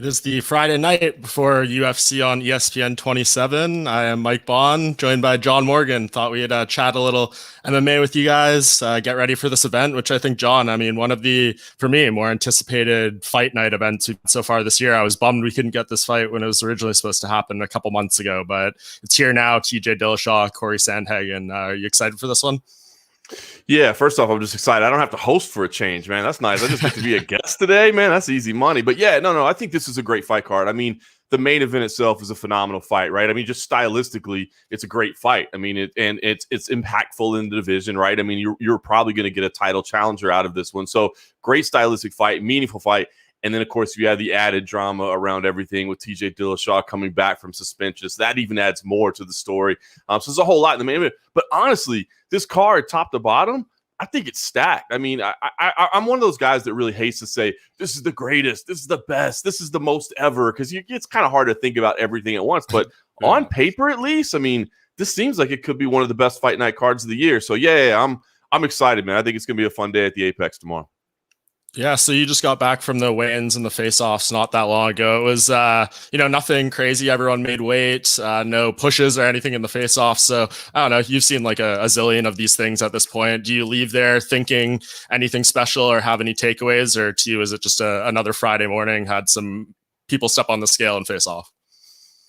It is the Friday night before UFC on ESPN 27. I am Mike Bohn, joined by John Morgan. Thought we'd chat a little MMA with you guys, get ready for this event, which I think, John, one of the, for me, more anticipated fight night events so far this year. I was bummed we couldn't get this fight when it was originally supposed to happen a couple months ago, but it's here now. TJ Dillashaw, Cory Sandhagen. Are you excited for this one? Yeah, first off, I'm just excited. I don't have to host for a change, man. That's nice. I just get to be a guest today, man. That's easy money. But yeah, no, I think this is a great fight card. The main event itself is a phenomenal fight, right? Just stylistically, it's a great fight. It's impactful in the division, right? You're probably going to get a title challenger out of this one. So great stylistic fight, meaningful fight. And then, of course, you have the added drama around everything with TJ Dillashaw coming back from suspension. So that even adds more to the story. So there's a whole lot in the main event. But honestly, this card, top to bottom, I think it's stacked. I'm one of those guys that really hates to say, this is the greatest, this is the best, this is the most ever, because it's kind of hard to think about everything at once. But on paper, at least, this seems like it could be one of the best fight night cards of the year. So, I'm excited, man. I think it's going to be a fun day at the Apex tomorrow. Yeah, so you just got back from the weigh-ins and the face-offs not that long ago. It was, nothing crazy. Everyone made weight, no pushes or anything in the face-off. So I don't know. You've seen like a zillion of these things at this point. Do you leave there thinking anything special or have any takeaways, or to you is it just another Friday morning? Had some people step on the scale and face off?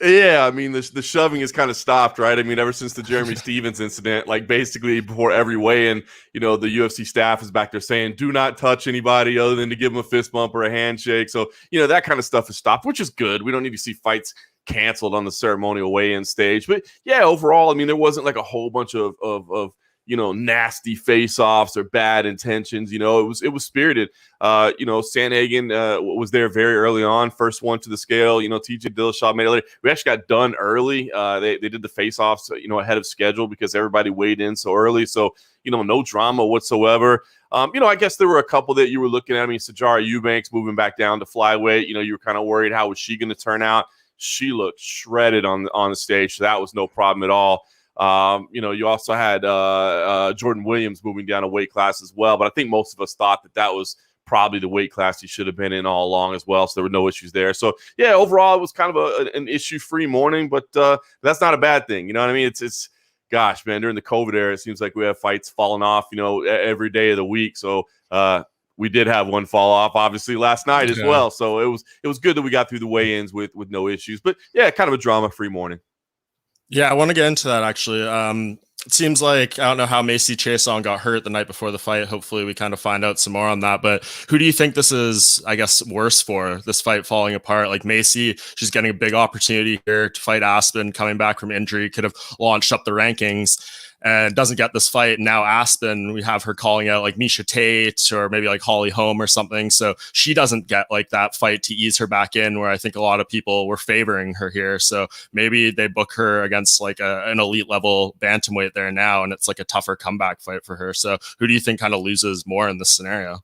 Yeah, the shoving is kind of stopped, right? Ever since the Jeremy Stevens incident, like basically before every weigh-in, the UFC staff is back there saying, do not touch anybody other than to give them a fist bump or a handshake. So, that kind of stuff is stopped, which is good. We don't need to see fights canceled on the ceremonial weigh-in stage. But yeah, overall, there wasn't like a whole bunch of nasty face-offs or bad intentions. It was spirited. Sandhagen was there very early on, first one to the scale. TJ Dillashaw made it later. We actually got done early. They did the face-offs, ahead of schedule because everybody weighed in so early. So, no drama whatsoever. I guess there were a couple that you were looking at. Sijara Eubanks moving back down to flyweight. You were kind of worried, how was she going to turn out? She looked shredded on the stage, so that was no problem at all. You also had Jordan Williams moving down a weight class as well, but I think most of us thought that was probably the weight class he should have been in all along as well, so there were no issues there. So yeah, overall it was kind of an issue-free morning, but that's not a bad thing. It's gosh, man, during the COVID era, it seems like we have fights falling off, every day of the week. So we did have one fall off, obviously, last night as well. So it was good that we got through the weigh-ins with no issues. But yeah, kind of a drama-free morning. Yeah, I want to get into that, actually. It seems like, I don't know how Macie got hurt the night before the fight. Hopefully we kind of find out some more on that. But who do you think this is, I guess, worse for, this fight falling apart? Like Macie, she's getting a big opportunity here to fight Aspen, coming back from injury, could have launched up the rankings, and doesn't get this fight. Now Aspen, we have her calling out like Miesha Tate or maybe like Holly Holm or something. So she doesn't get like that fight to ease her back in, where I think a lot of people were favoring her here. So maybe they book her against like an elite level bantamweight there now, and it's like a tougher comeback fight for her. So who do you think kind of loses more in this scenario?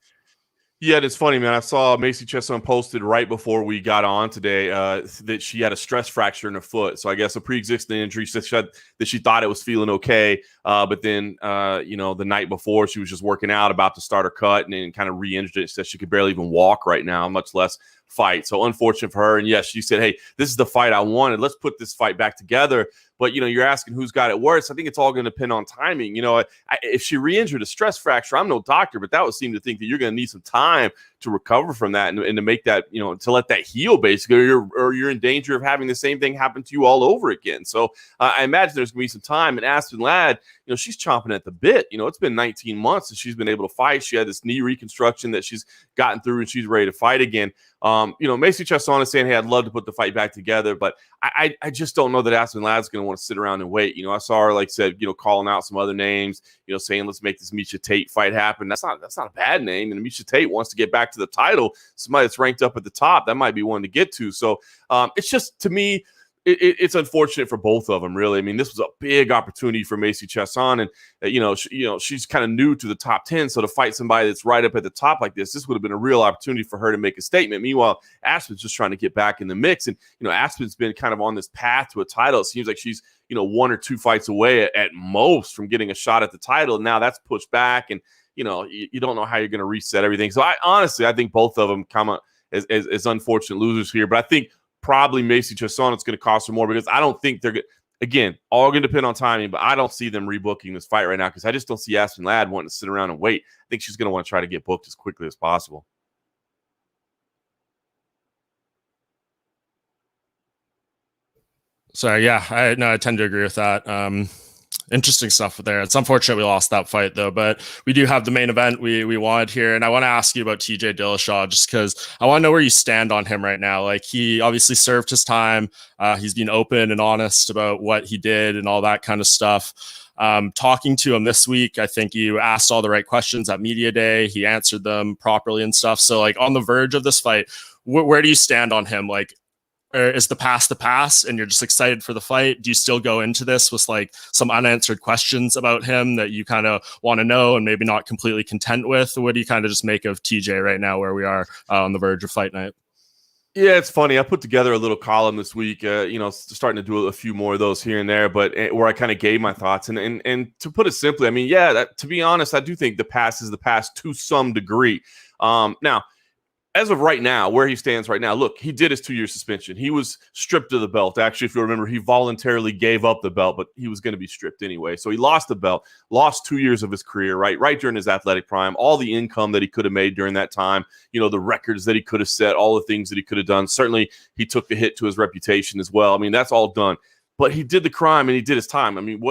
Yeah, it's funny, man. I saw Macie Chiasson posted right before we got on today that she had a stress fracture in her foot. So I guess a pre-existing injury, that she thought it was feeling okay. But then, the night before, she was just working out, about to start her cut, and then kind of re-injured it. Said she could barely even walk right now, much less fight. So unfortunate for her. And yes, she said, hey, this is the fight I wanted. Let's put this fight back together. But, you're asking who's got it worse. I think it's all going to depend on timing. If she re-injured a stress fracture, I'm no doctor, but that would seem to think that you're going to need some time to recover from that and to make that, to let that heal, basically, or you're in danger of having the same thing happen to you all over again. So I imagine there's going to be some time. And Aspen Ladd, she's chomping at the bit. It's been 19 months since she's been able to fight. She had this knee reconstruction that she's gotten through, and she's ready to fight again. Macie Chiasson is saying, hey, I'd love to put the fight back together, but I just don't know that Aspen Ladd's going to want to sit around and wait. I saw her, like said, calling out some other names, saying, let's make this Miesha Tate fight happen. That's not a bad name. And Miesha Tate wants to get back to the title. Somebody that's ranked up at the top, that might be one to get to. So it's just, to me, it's unfortunate for both of them, really. This was a big opportunity for Macie Chiasson, and she's kind of new to the top 10. So to fight somebody that's right up at the top like this would have been a real opportunity for her to make a statement. Meanwhile, Aspen's just trying to get back in the mix, and Aspen's been kind of on this path to a title. It seems like she's one or two fights away at most from getting a shot at the title. And now that's pushed back, and you don't know how you're going to reset everything. So I think both of them as unfortunate losers here. But I think probably Macie Chiasson, it's going to cost her more because I don't think they're good. Again, all going to depend on timing, but I don't see them rebooking this fight right now because I just don't see Aspen Ladd wanting to sit around and wait. I think she's going to want to try to get booked as quickly as possible. So yeah, I tend to agree with that. Interesting stuff there. It's unfortunate we lost that fight though, but we do have the main event we wanted here. And I want to ask you about TJ Dillashaw just because I want to know where you stand on him right now. Like, he obviously served his time. He's been open and honest about what he did and all that kind of stuff. Talking to him this week, I think you asked all the right questions at media day. He answered them properly and stuff. So like, on the verge of this fight, where do you stand on him? Like, is the past and you're just excited for the fight? Do you still go into this with like some unanswered questions about him that you kind of want to know and maybe not completely content with? What do you kind of just make of TJ right now where we are on the verge of fight night? Yeah, it's funny. I put together a little column this week, starting to do a few more of those here and there, but where I kind of gave my thoughts. And to put it simply, I mean, yeah, to be honest, I do think the past is the past to some degree. Now, as of right now, where he stands right now, look, he did his 2-year suspension. He was stripped of the belt. Actually, if you remember, he voluntarily gave up the belt, but he was going to be stripped anyway. So he lost the belt, lost 2 years of his career, right during his athletic prime, all the income that he could have made during that time, the records that he could have set, all the things that he could have done. Certainly, he took the hit to his reputation as well. I mean, that's all done. But he did the crime and he did his time. I mean,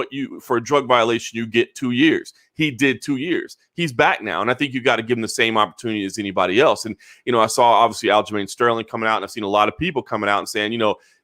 for a drug violation, you get 2 years. He did 2 years. He's back now. And I think you've got to give him the same opportunity as anybody else. And, I saw obviously Aljamain Sterling coming out, and I've seen a lot of people coming out and saying,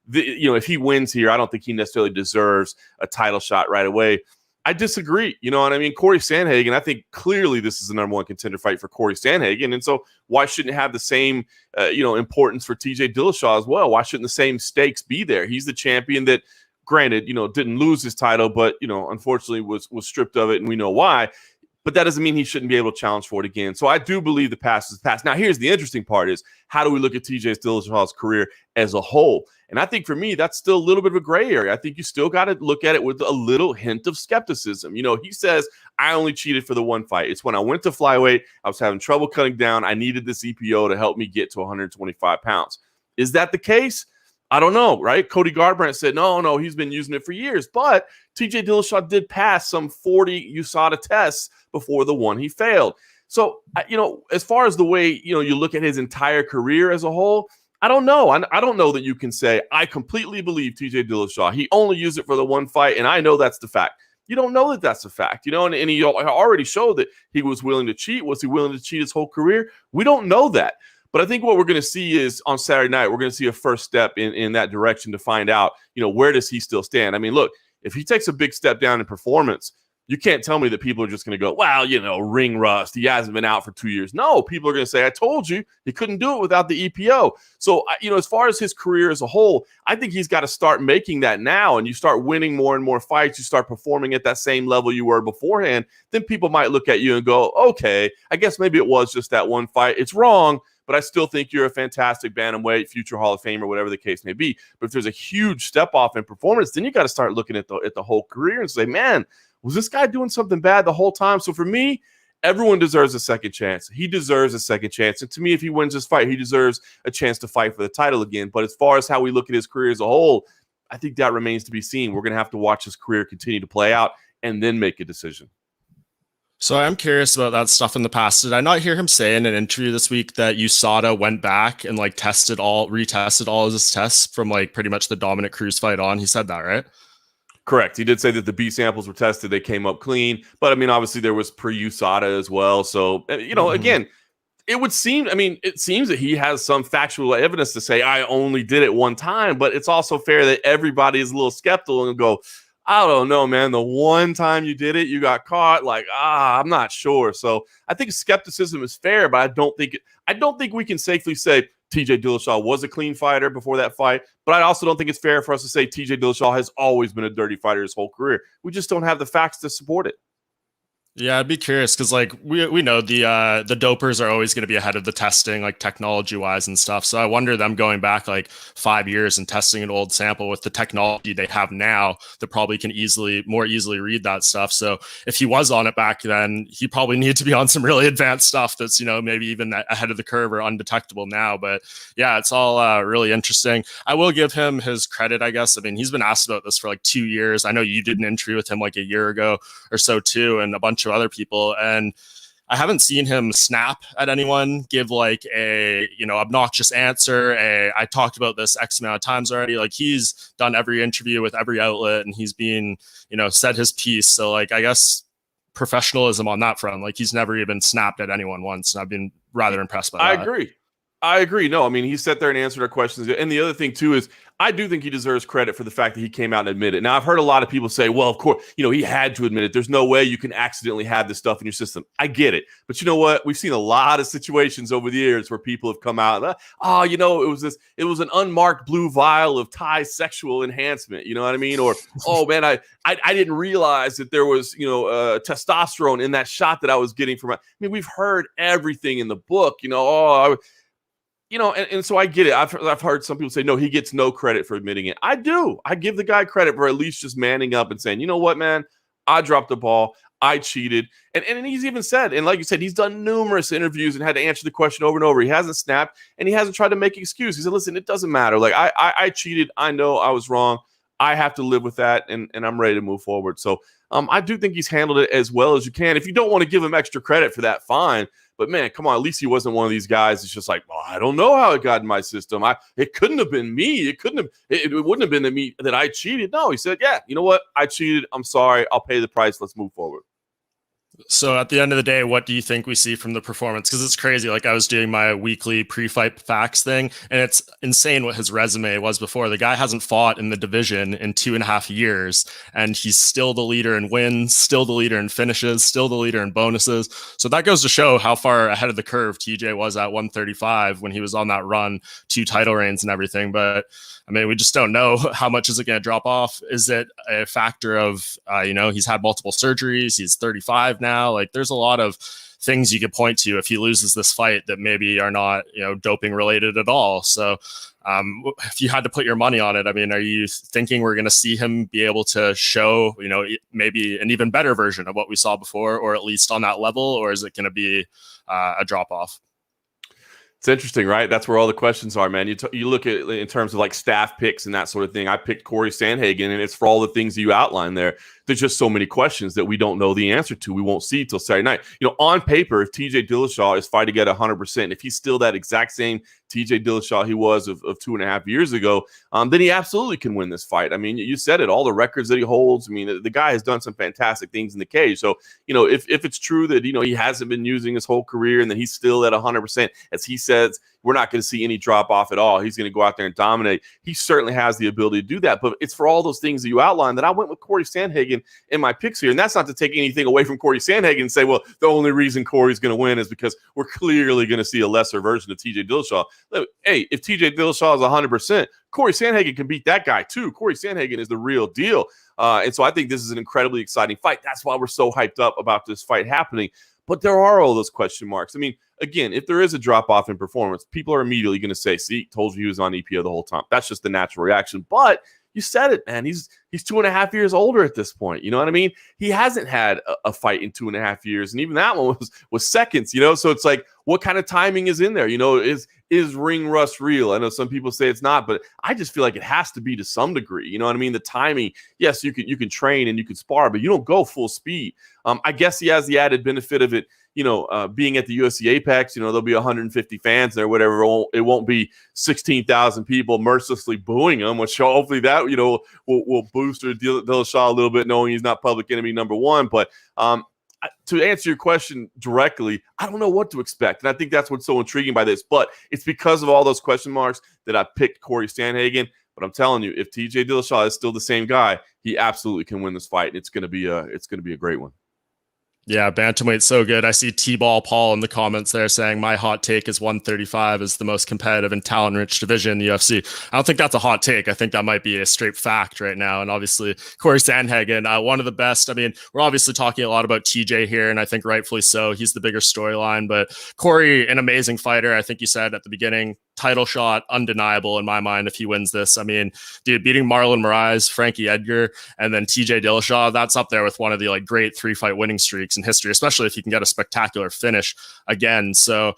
if he wins here, I don't think he necessarily deserves a title shot right away. I disagree. You know what I mean? Cory Sandhagen, I think clearly this is the number one contender fight for Cory Sandhagen. And so why shouldn't it have the same, importance for TJ Dillashaw as well? Why shouldn't the same stakes be there? He's the champion that, granted, didn't lose his title, but, unfortunately was stripped of it, and we know why. But that doesn't mean he shouldn't be able to challenge for it again. So I do believe the past is past. Now, here's the interesting part is, how do we look at TJ Dillashaw's career as a whole? And I think for me, that's still a little bit of a gray area. I think you still got to look at it with a little hint of skepticism. He says, I only cheated for the one fight. It's when I went to flyweight, I was having trouble cutting down. I needed this EPO to help me get to 125 pounds. Is that the case? I don't know, right? Cody Garbrandt said, no, he's been using it for years. But TJ Dillashaw did pass some 40 USADA tests before the one he failed. So, as far as the way, you look at his entire career as a whole, I don't know. I don't know that you can say, I completely believe TJ Dillashaw. He only used it for the one fight, and I know that's the fact. You don't know that that's the fact, and he already showed that he was willing to cheat. Was he willing to cheat his whole career? We don't know that. But I think what we're going to see is on Saturday night, we're going to see a first step in that direction to find out, where does he still stand? I mean, look, if he takes a big step down in performance, you can't tell me that people are just going to go, well, ring rust. He hasn't been out for 2 years. No, people are going to say, I told you he couldn't do it without the EPO. So, as far as his career as a whole, I think he's got to start making that now. And you start winning more and more fights. You start performing at that same level you were beforehand. Then people might look at you and go, okay, I guess maybe it was just that one fight. It's wrong, but I still think you're a fantastic bantamweight, future Hall of Famer, whatever the case may be. But if there's a huge step off in performance, then you got to start looking at the whole career and say, man, was this guy doing something bad the whole time? So for me, everyone deserves a second chance. He deserves a second chance. And to me, if he wins this fight, he deserves a chance to fight for the title again. But as far as how we look at his career as a whole, I think that remains to be seen. We're going to have to watch his career continue to play out and then make a decision. So I'm curious about that stuff in the past. Did I not hear him say in an interview this week that USADA went back and retested all of his tests from pretty much the Dominic Cruz fight on? He said that, right? Correct. He did say that the B samples were tested. They came up clean. But, I mean, obviously there was pre-USADA as well. So, again, it seems that he has some factual evidence to say, I only did it one time. But it's also fair that everybody is a little skeptical and go, I don't know, man. The one time you did it, you got caught. I'm not sure. So I think skepticism is fair, but I don't think we can safely say TJ Dillashaw was a clean fighter before that fight. But I also don't think it's fair for us to say TJ Dillashaw has always been a dirty fighter his whole career. We just don't have the facts to support it. Yeah, I'd be curious because like we know the dopers are always going to be ahead of the testing, like technology wise and stuff. So I wonder them going back like 5 years and testing an old sample with the technology they have now that probably can more easily read that stuff. So if he was on it back then, he probably needed to be on some really advanced stuff that's maybe even ahead of the curve or undetectable now. But yeah, it's all really interesting. I will give him his credit, I guess. I mean, he's been asked about this for like 2 years. I know you did an interview with him like a year ago or so too, and a bunch of other people. And I haven't seen him snap at anyone, give like a, obnoxious answer. I talked about this X amount of times already. Like he's done every interview with every outlet and he's been, said his piece. So like, I guess professionalism on that front, like he's never even snapped at anyone once. And I've been rather impressed by that. I agree. No, I mean, he sat there and answered our questions. And the other thing, too, is I do think he deserves credit for the fact that he came out and admitted it. Now, I've heard a lot of people say, well, of course, he had to admit it. There's no way you can accidentally have this stuff in your system. I get it. But you know what? We've seen a lot of situations over the years where people have come out and, it was an unmarked blue vial of Thai sexual enhancement. You know what I mean? Or, oh, man, I didn't realize that there was, testosterone in that shot that I was getting from. I mean, we've heard everything in the book, and so I get it. I've heard some people say, no, he gets no credit for admitting it. I do. I give the guy credit for at least just manning up and saying, you know what, man, I dropped the ball. I cheated. And he's even said, and like you said, he's done numerous interviews and had to answer the question over and over. He hasn't snapped and he hasn't tried to make excuses. He said, listen, it doesn't matter. Like I cheated. I know I was wrong. I have to live with that, and I'm ready to move forward. So I do think he's handled it as well as you can. If you don't want to give him extra credit for that, fine. But, man, come on, at least he wasn't one of these guys that's just like, well, I don't know how it got in my system. It couldn't have been me. It wouldn't have been me that I cheated. No, he said, yeah, you know what? I cheated. I'm sorry. I'll pay the price. Let's move forward. So at the end of the day, what do you think we see from the performance? Because it's crazy. Like I was doing my weekly pre-fight facts thing, and it's insane what his resume was before. The guy hasn't fought in the division in 2.5 years, and he's still the leader in wins, still the leader in finishes, still the leader in bonuses. So that goes to show how far ahead of the curve TJ was at 135 when he was on that run, 2 title reigns and everything. But I mean, we just don't know how much is it going to drop off. Is it a factor of, he's had multiple surgeries. He's 35 now. Like there's a lot of things you could point to if he loses this fight that maybe are not, doping related at all. So if you had to put your money on it, I mean, are you thinking we're going to see him be able to show, maybe an even better version of what we saw before, or at least on that level, or is it going to be a drop off? It's interesting, right? That's where all the questions are, man. You look at in terms of like staff picks and that sort of thing. I picked Cory Sandhagen, and it's for all the things you outlined there. There's just so many questions that we don't know the answer to. We won't see till Saturday night. On paper, if TJ Dillashaw is fighting at 100%, if he's still that exact same TJ Dillashaw he was of 2.5 years ago, then he absolutely can win this fight. I mean, you said it, all the records that he holds. I mean, the guy has done some fantastic things in the cage. So, if it's true that, he hasn't been using his whole career and that he's still at 100%, as he says, we're not going to see any drop off at all. He's going to go out there and dominate. He certainly has the ability to do that. But it's for all those things that you outlined that I went with Cory Sandhagen in my picks here. And that's not to take anything away from Cory Sandhagen and say, well, the only reason Cory's going to win is because we're clearly going to see a lesser version of TJ Dillashaw. Hey, if TJ Dillashaw is 100%, Cory Sandhagen can beat that guy too. Cory Sandhagen is the real deal. And so I think this is an incredibly exciting fight. That's why we're so hyped up about this fight happening. But there are all those question marks. I mean, again, if there is a drop-off in performance, people are immediately going to say, see, told you he was on EPO the whole time. That's just the natural reaction. But you said it, man. He's 2.5 years older at this point. You know what I mean? He hasn't had a fight in 2.5 years, and even that one was seconds. So it's like, what kind of timing is in there? Is ring rust real? I know some people say it's not, but I just feel like it has to be to some degree. You know what I mean? The timing, yes, you can train and you can spar, but you don't go full speed. I guess he has the added benefit of it. Being at the UFC Apex, there'll be 150 fans there, whatever. It won't be 16,000 people mercilessly booing him, which hopefully that, will boost Dillashaw a little bit, knowing he's not public enemy number one. But to answer your question directly, I don't know what to expect. And I think that's what's so intriguing by this. But it's because of all those question marks that I picked Cory Sandhagen. But I'm telling you, if TJ Dillashaw is still the same guy, he absolutely can win this fight. And it's going to be a great one. Yeah, bantamweight's so good. I see T-Ball Paul in the comments there saying my hot take is 135 is the most competitive and talent-rich division in the UFC. I don't think that's a hot take. I think that might be a straight fact right now. And obviously, Cory Sandhagen, one of the best. I mean, we're obviously talking a lot about TJ here, and I think rightfully so. He's the bigger storyline. But Cory, an amazing fighter. I think you said at the beginning, title shot, undeniable in my mind if he wins this. I mean, dude, beating Marlon Moraes, Frankie Edgar, and then TJ Dillashaw, that's up there with one of the great 3-fight winning streaks in history, especially if he can get a spectacular finish again. So,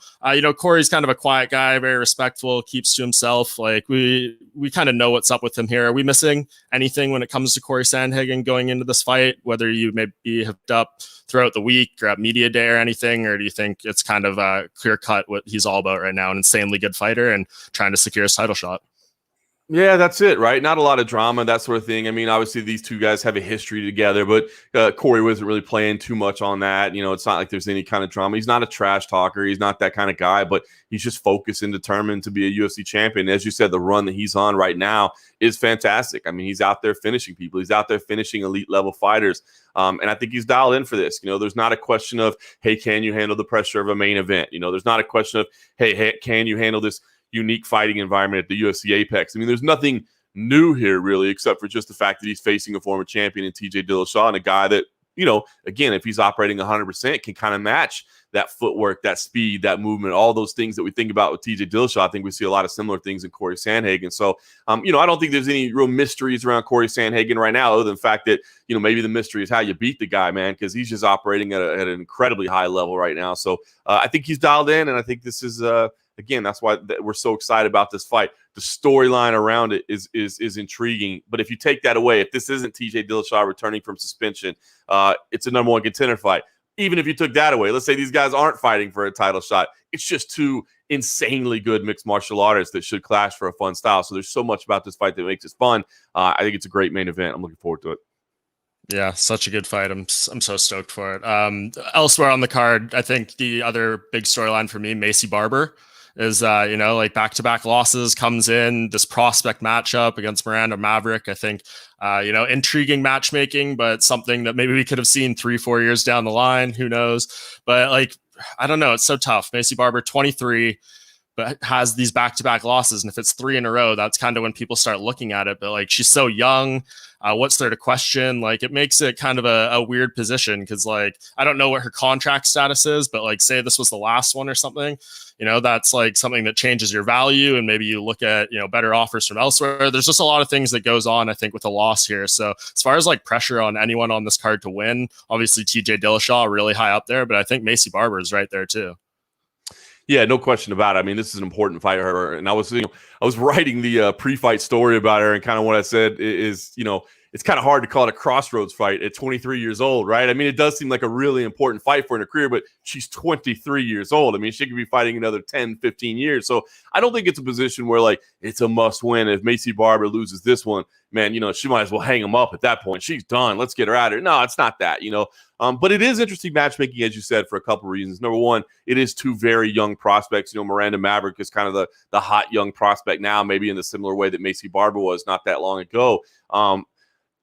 Cory's kind of a quiet guy, very respectful, keeps to himself. We kind of know what's up with him here. Are we missing anything when it comes to Cory Sandhagen going into this fight, whether you may be hooked up throughout the week or at media day or anything, or do you think it's kind of clear cut what he's all about right now, an insanely good fighter and trying to secure his title shot? Yeah, that's it, right? Not a lot of drama, that sort of thing. I mean, obviously these two guys have a history together, but Cory wasn't really playing too much on that. It's not like there's any kind of drama. He's not a trash talker. He's not that kind of guy, but he's just focused and determined to be a UFC champion. As you said, the run that he's on right now is fantastic. I mean, he's out there finishing people. He's out there finishing elite level fighters. And I think he's dialed in for this. There's not a question of, hey, can you handle the pressure of a main event? There's not a question of, hey, can you handle this unique fighting environment at the UFC Apex? I mean, there's nothing new here really, except for just the fact that he's facing a former champion in TJ Dillashaw, and a guy that, again, if he's operating 100%, can kind of match that footwork, that speed, that movement, all those things that we think about with TJ Dillashaw. I think we see a lot of similar things in Cory Sandhagen. So, I don't think there's any real mysteries around Cory Sandhagen right now, other than the fact that, maybe the mystery is how you beat the guy, man, because he's just operating at an incredibly high level right now. So I think he's dialed in, and I think this is again, that's why we're so excited about this fight. The storyline around it is intriguing. But if you take that away, if this isn't TJ Dillashaw returning from suspension, it's a number one contender fight. Even if you took that away, let's say these guys aren't fighting for a title shot, it's just two insanely good mixed martial artists that should clash for a fun style. So there's so much about this fight that makes it fun. I think it's a great main event. I'm looking forward to it. Yeah, such a good fight. I'm so stoked for it. Elsewhere on the card, I think the other big storyline for me, Macie Barber, is back-to-back losses, comes in this prospect matchup against Miranda Maverick. I think intriguing matchmaking, but something that maybe we could have seen 3-4 years down the line. Who knows? But I don't know. It's so tough. Macie Barber, 23, but has these back-to-back losses. And if it's 3 in a row, that's kind of when people start looking at it. But she's so young. What's there to question? It makes it kind of a weird position because I don't know what her contract status is, but say this was the last one or something, that's something that changes your value, and maybe you look at, better offers from elsewhere. There's just a lot of things that goes on, I think, with a loss here. So as far as pressure on anyone on this card to win, obviously TJ Dillashaw really high up there, but I think Macie Barber is right there too. Yeah, no question about it. I mean, this is an important fight for her. And I was writing the pre-fight story about her, and kind of what I said is, it's kind of hard to call it a crossroads fight at 23 years old, right? I mean, it does seem like a really important fight for her in her career, but she's 23 years old. I mean, she could be fighting another 10, 15 years. So I don't think it's a position where it's a must win. If Macie Barber loses this one, man, she might as well hang him up at that point. She's done. Let's get her out of here. No, it's not that, but it is interesting matchmaking, as you said, for a couple of reasons. Number one, it is two very young prospects. Miranda Maverick is kind of the hot young prospect now, maybe in the similar way that Macie Barber was not that long ago.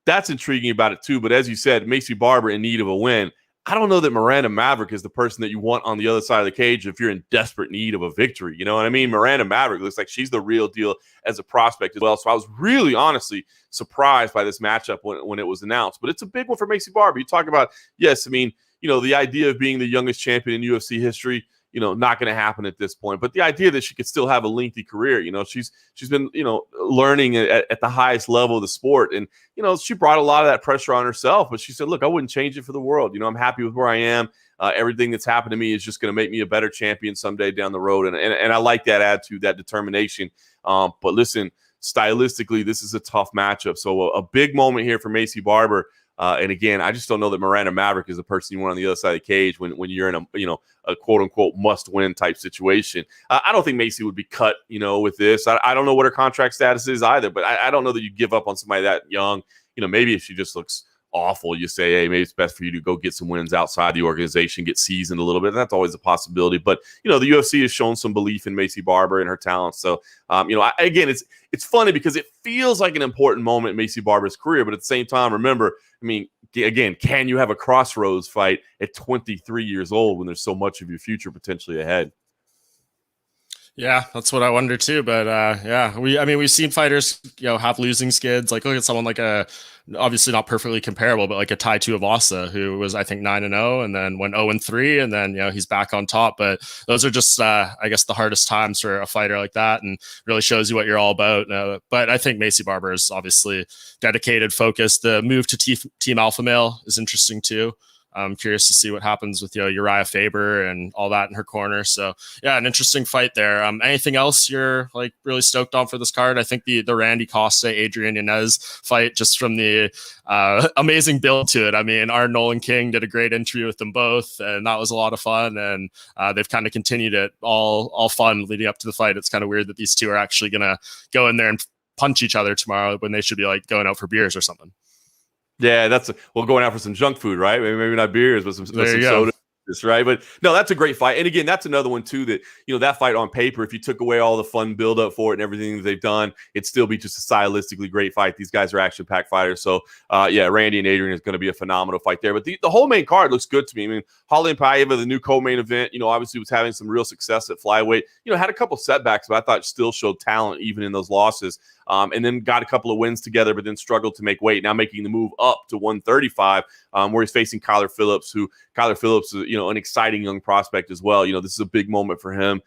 That's intriguing about it too. But as you said, Macie Barber in need of a win. I don't know that Miranda Maverick is the person that you want on the other side of the cage if you're in desperate need of a victory. You know what I mean? Miranda Maverick looks like she's the real deal as a prospect as well. So I was really, honestly surprised by this matchup when it was announced. But it's a big one for Macie Barber. You talk about, yes, I mean, the idea of being the youngest champion in UFC history, not going to happen at this point. But the idea that she could still have a lengthy career, she's been, learning at the highest level of the sport. And, she brought a lot of that pressure on herself. But she said, look, I wouldn't change it for the world. I'm happy with where I am. Everything that's happened to me is just going to make me a better champion someday down the road. And I like that attitude, that determination. But listen, stylistically, this is a tough matchup. So a big moment here for Macie Barber. And again, I just don't know that Miranda Maverick is the person you want on the other side of the cage when you're in a quote unquote must win type situation. I don't think Macie would be cut, with this. I don't know what her contract status is either, but I don't know that you give up on somebody that young. Maybe if she just looks awful, you say, hey, maybe it's best for you to go get some wins outside the organization, get seasoned a little bit. And that's always a possibility. But, the UFC has shown some belief in Macie Barber and her talent. So, again, it's funny because it feels like an important moment in Macie Barber's career. But at the same time, remember, again, can you have a crossroads fight at 23 years old when there's so much of your future potentially ahead? Yeah, that's what I wonder too. But we've seen fighters, have losing skids. Like look at someone like obviously not perfectly comparable, but like a Tai Tuivasa who was, I think, 9-0 and then went 0-3 and then, he's back on top. But those are just, I guess, the hardest times for a fighter like that and really shows you what you're all about. But I think Macie Barber is obviously dedicated, focused. The move to Team Alpha Male is interesting too. I'm curious to see what happens with Uriah Faber and all that in her corner. So yeah, an interesting fight there. Anything else you're like really stoked on for this card? I think the Randy Costa, Adrian Yanez fight, just from the amazing build to it. I mean, our Nolan King did a great interview with them both, and that was a lot of fun. And they've kind of continued it all fun leading up to the fight. It's kind of weird that these two are actually going to go in there and punch each other tomorrow when they should be like going out for beers or something. Yeah, going out for some junk food, right? Maybe not beers, but some soda, right? But no, that's a great fight. And again, that's another one too that, that fight on paper, if you took away all the fun build up for it and everything that they've done, it'd still be just a stylistically great fight. These guys are action-packed fighters. So, Randy and Adrian is going to be a phenomenal fight there. But the whole main card looks good to me. I mean, Holly and Paiva, the new co-main event, obviously was having some real success at flyweight. Had a couple setbacks, but I thought still showed talent even in those losses. And then got a couple of wins together, but then struggled to make weight. Now making the move up to 135, where he's facing Kyler Phillips, is, an exciting young prospect as well. This is a big moment for him.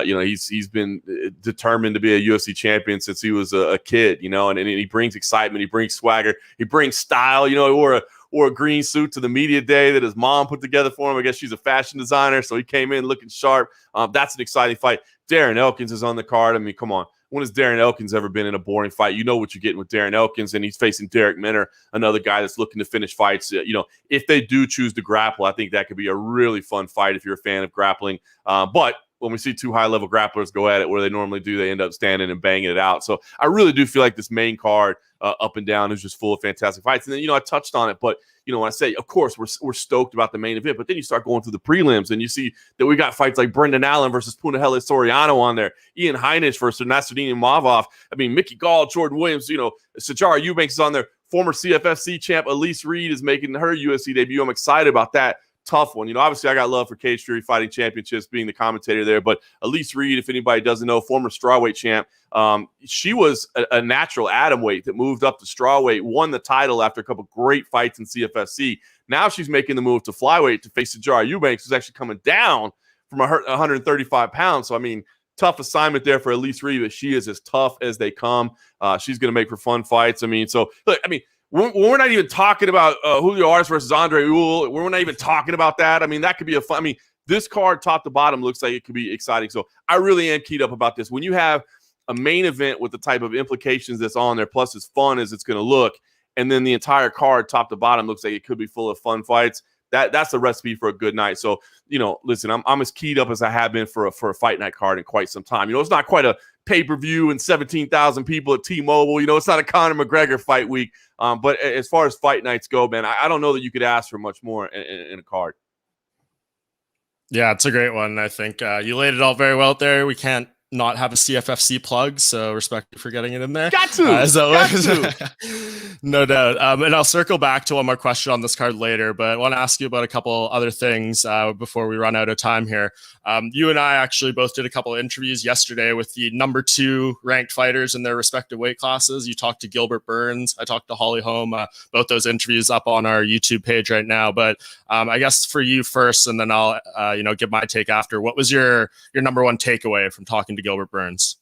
He's been determined to be a UFC champion since he was a kid, and he brings excitement, he brings swagger, he brings style. He wore a green suit to the media day that his mom put together for him. I guess she's a fashion designer, so he came in looking sharp. That's an exciting fight. Darren Elkins is on the card. I mean, come on. When has Darren Elkins ever been in a boring fight? You know what you're getting with Darren Elkins, and he's facing Derek Minner, another guy that's looking to finish fights. If they do choose to grapple, I think that could be a really fun fight if you're a fan of grappling. But when we see two high-level grapplers go at it where they normally do, they end up standing and banging it out. So I really do feel like this main card up and down is just full of fantastic fights. And then, I touched on it, but, when I say, of course, we're stoked about the main event, but then you start going through the prelims and you see that we got fights like Brendan Allen versus Punahele Soriano on there, Ian Heinisch versus Nasruddin Imavov. I mean, Mickey Gall, Jordan Williams, Sajara Eubanks is on there. Former CFFC champ Elise Reed is making her UFC debut. I'm excited about that. Tough one. Obviously I got love for Cage Fury Fighting Championships, being the commentator there, but Elise Reed, if anybody doesn't know, former strawweight champ, she was a natural atomweight that moved up to strawweight, won the title after a couple great fights in CFFC. Now she's making the move to flyweight to face Sajara Eubanks, who's actually coming down from 135 pounds. So, I mean, tough assignment there for Elise Reed, but she is as tough as they come. She's going to make for fun fights. I mean, so look, we're not even talking about Julio Arce versus Andre Ewell. We're not even talking about that. I mean, that could be a fun. I mean, this card, top to bottom, looks like it could be exciting. So I really am keyed up about this. When you have a main event with the type of implications that's on there, plus as fun as it's going to look, and then the entire card, top to bottom, looks like it could be full of fun fights, that's the recipe for a good night. So, listen, I'm as keyed up as I have been for a fight night card in quite some time. It's not quite a pay-per-view and 17,000 people at T-Mobile. It's not a Conor McGregor fight week. But as far as fight nights go, man, I don't know that you could ask for much more in a card. Yeah, it's a great one. I think you laid it all very well there. We can't not have a CFFC plug, so respect you for getting it in there. Got to. No doubt. And I'll circle back to one more question on this card later, but I want to ask you about a couple other things before we run out of time here. You and I actually both did a couple of interviews yesterday with the number 2 ranked fighters in their respective weight classes. You talked to Gilbert Burns. I talked to Holly Holm. Both those interviews up on our YouTube page right now. But I guess for you first, and then I'll give my take after. What was your number one takeaway from talking to Gilbert Burns?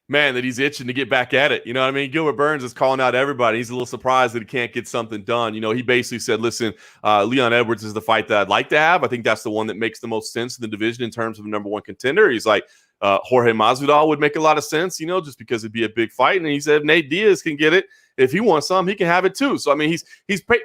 Man, that he's itching to get back at it. You know what I mean? Gilbert Burns is calling out everybody. He's a little surprised that he can't get something done. He basically said, listen, Leon Edwards is the fight that I'd like to have. I think that's the one that makes the most sense in the division in terms of a number 1 contender. He's like, Jorge Masvidal would make a lot of sense, just because it'd be a big fight. And he said, Nate Diaz can get it. if he wants some, he can have it too. So I mean, he's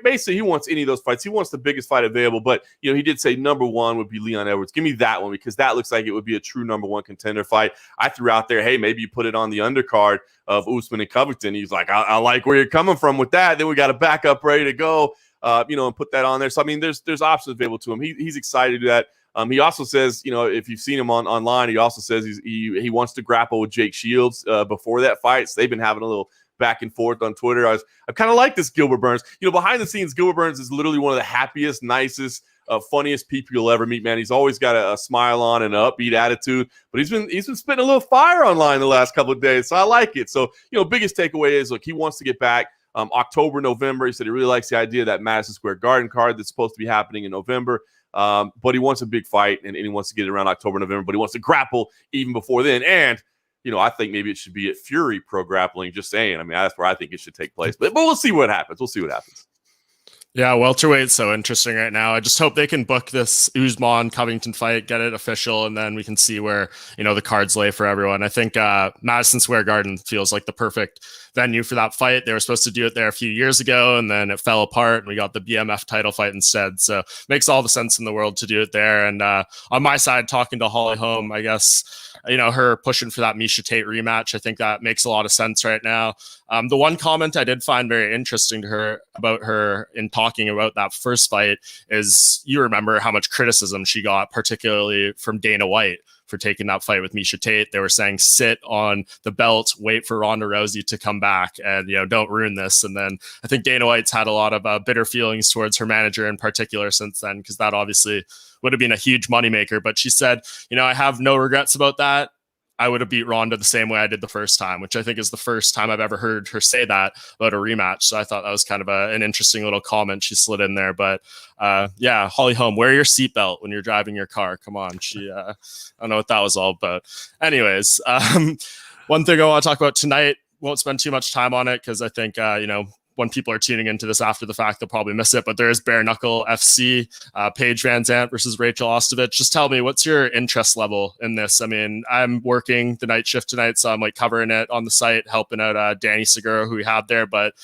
basically, he wants any of those fights. He wants the biggest fight available. But he did say number one would be Leon Edwards. Give me that one, because that looks like it would be a true number one contender fight. I threw out there, hey, maybe you put it on the undercard of Usman and Covington. He's like, I like where you're coming from with that. Then we got a backup ready to go, and put that on there. So I mean, there's options available to him. He's excited to do that. He also says, if you've seen him online, he also says he wants to grapple with Jake Shields before that fight. So they've been having a little back and forth on Twitter. I kind of like this Gilbert Burns. Behind the scenes, Gilbert Burns is literally one of the happiest, nicest, funniest people you'll ever meet, man. He's always got a smile on and an upbeat attitude, but he's been spitting a little fire online the last couple of days, so I like it. So, biggest takeaway is, look, he wants to get back. October, November, he said he really likes the idea of that Madison Square Garden card that's supposed to be happening in November. But he wants a big fight, and he wants to get it around October, November, but he wants to grapple even before then. And, I think maybe it should be at Fury Pro Grappling, just saying. I mean, that's where I think it should take place. But we'll see what happens. Yeah, welterweight's so interesting right now. I just hope they can book this Usman Covington fight, get it official, and then we can see where, the cards lay for everyone. I think Madison Square Garden feels like the perfect venue for that fight. They were supposed to do it there a few years ago, and then it fell apart, and we got the BMF title fight instead. So makes all the sense in the world to do it there. And on my side, talking to Holly Holm, I guess, her pushing for that Miesha Tate rematch, I think that makes a lot of sense right now. The one comment I did find very interesting to her about her in talking about that first fight is, you remember how much criticism she got, particularly from Dana White, for taking that fight with Miesha Tate. They were saying, sit on the belt, wait for Ronda Rousey to come back, and don't ruin this. And then I think Dana White's had a lot of bitter feelings towards her manager in particular since then, because that obviously would have been a huge moneymaker. But she said, I have no regrets about that. I would have beat Ronda the same way I did the first time, which I think is the first time I've ever heard her say that about a rematch. So I thought that was kind of an interesting little comment she slid in there. But yeah, Holly Holm, wear your seatbelt when you're driving your car. Come on. I don't know what that was all about. Anyways, one thing I want to talk about tonight, won't spend too much time on it because I think, when people are tuning into this after the fact, they'll probably miss it. But there is Bare Knuckle FC, Paige Van Zandt versus Rachel Ostovich. Just tell me, what's your interest level in this? I mean, I'm working the night shift tonight, so I'm covering it on the site, helping out Danny Segura, who we have there. But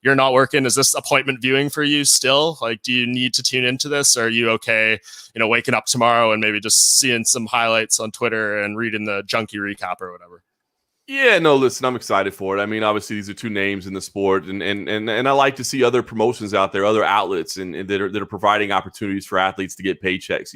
you're not working. Is this appointment viewing for you still? Do you need to tune into this? Or are you okay, waking up tomorrow and maybe just seeing some highlights on Twitter and reading the Junkie recap or whatever? Yeah, no, listen, I'm excited for it. I mean, obviously these are two names in the sport, and I like to see other promotions out there, other outlets, and that are providing opportunities for athletes to get paychecks,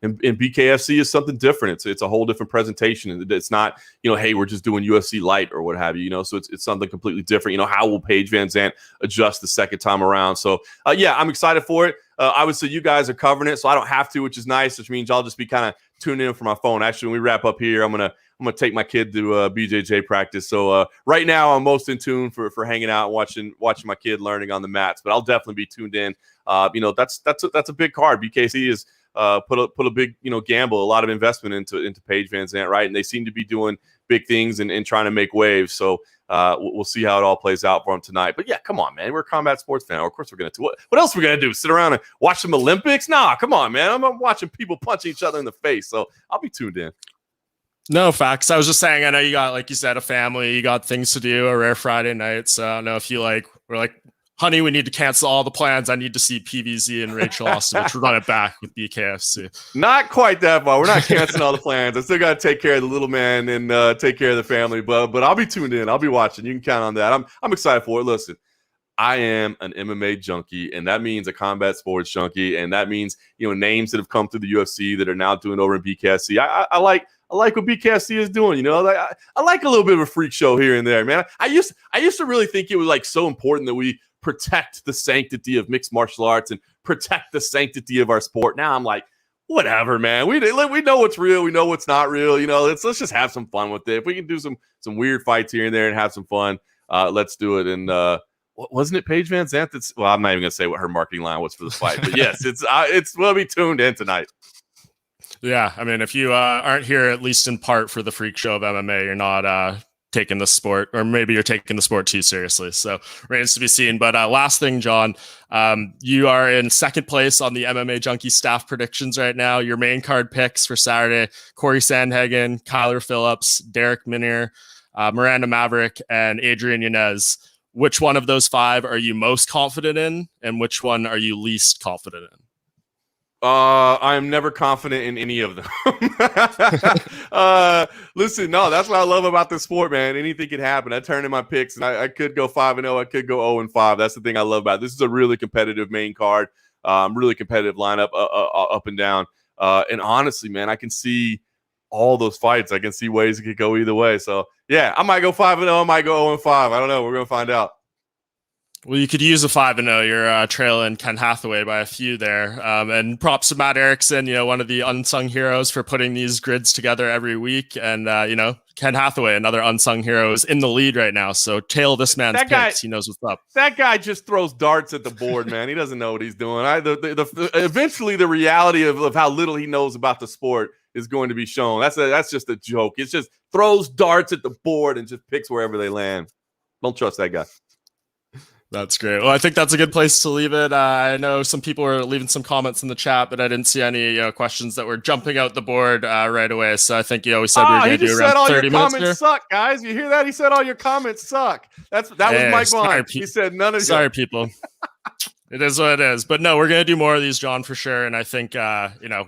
and BKFC is something different. It's a whole different presentation. It's not, hey, we're just doing UFC light or what have you, so it's something completely different. How will Paige Van Zandt adjust the second time around? So yeah, I'm excited for it. Obviously you guys are covering it, so I don't have to, which is nice, which means I'll just be kind of tuning in from my phone. Actually, when we wrap up here, I'm gonna take my kid to BJJ practice. So right now, I'm most in tune for hanging out, watching my kid learning on the mats. But I'll definitely be tuned in. That's a big card. BKC is put a big gamble, a lot of investment into Paige Van Zandt, right? And they seem to be doing big things and trying to make waves. So we'll see how it all plays out for them tonight. But yeah, come on, man. We're a combat sports fan. Of course we're going to. What else are we going to do? Sit around and watch some Olympics? Nah, come on, man. I'm watching people punch each other in the face. So I'll be tuned in. No, facts. I was just saying, I know you got, like you said, a family, you got things to do, a rare Friday night. So I don't know if you we're like, honey, we need to cancel all the plans. I need to see PVZ and Rachel Ostovich run it back with BKFC. Not quite that far. We're not canceling all the plans. I still got to take care of the little man and take care of the family. But I'll be tuned in. I'll be watching. You can count on that. I'm excited for it. Listen, I am an MMA junkie, and that means a combat sports junkie, and that means names that have come through the UFC that are now doing over in BKFC. I like what BKFC is doing. I like a little bit of a freak show here and there, man. I used to really think it was so important that we protect the sanctity of mixed martial arts and protect the sanctity of our sport. Now I'm like, whatever, man. We know what's real. We know what's not real. Let's just have some fun with it. If we can do some weird fights here and there and have some fun, let's do it. And wasn't it Paige Van Zandt? Well, I'm not even gonna say what her marketing line was for the fight, but yes, we'll be tuned in tonight. Yeah, I mean, if you aren't here at least in part for the freak show of MMA, you're not taking the sport, or maybe you're taking the sport too seriously. So remains to be seen. But last thing, John, you are in second place on the MMA Junkie staff predictions right now. Your main card picks for Saturday: Cory Sandhagen, Kyler Phillips, Derek Minier, Miranda Maverick, and Adrian Yanez. which one of those 5 are you most confident in, and which one are you least confident in? I am never confident in any of them. Listen, no, that's what I love about this sport, man. Anything can happen. I turn in my picks, and I could go 5-0. I could go 0-5. That's the thing I love about it. This is a really competitive main card, really competitive lineup up and down. And honestly, man, I can see all those fights. I can see ways it could go either way. So, yeah, I might go 5-0. I might go 0-5. I don't know. We're going to find out. Well, you could use a 5-0. You're trailing Ken Hathaway by a few there. And props to Matt Erickson, one of the unsung heroes for putting these grids together every week. And, Ken Hathaway, another unsung hero, is in the lead right now. So tail this man's picks. He knows what's up. That guy just throws darts at the board, man. He doesn't know what he's doing. Eventually, the reality of how little he knows about the sport is going to be shown. That's just a joke. It's just throws darts at the board and just picks wherever they land. Don't trust that guy. That's great. Well, I think that's a good place to leave it. I know some people were leaving some comments in the chat, but I didn't see any questions that were jumping out the board right away. So I think we said we were going to do around 30 minutes. All your comments suck, guys. You hear that? He said all your comments suck. That was Mike Bohn. He said none of. Sorry, people. It is what it is. But no, we're going to do more of these, John, for sure. And I think,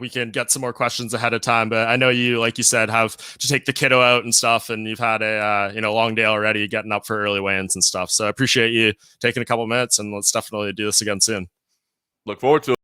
we can get some more questions ahead of time. But I know you, like you said, have to take the kiddo out and stuff. And you've had a, long day already getting up for early weigh-ins and stuff. So I appreciate you taking a couple minutes, and let's definitely do this again soon. Look forward to it.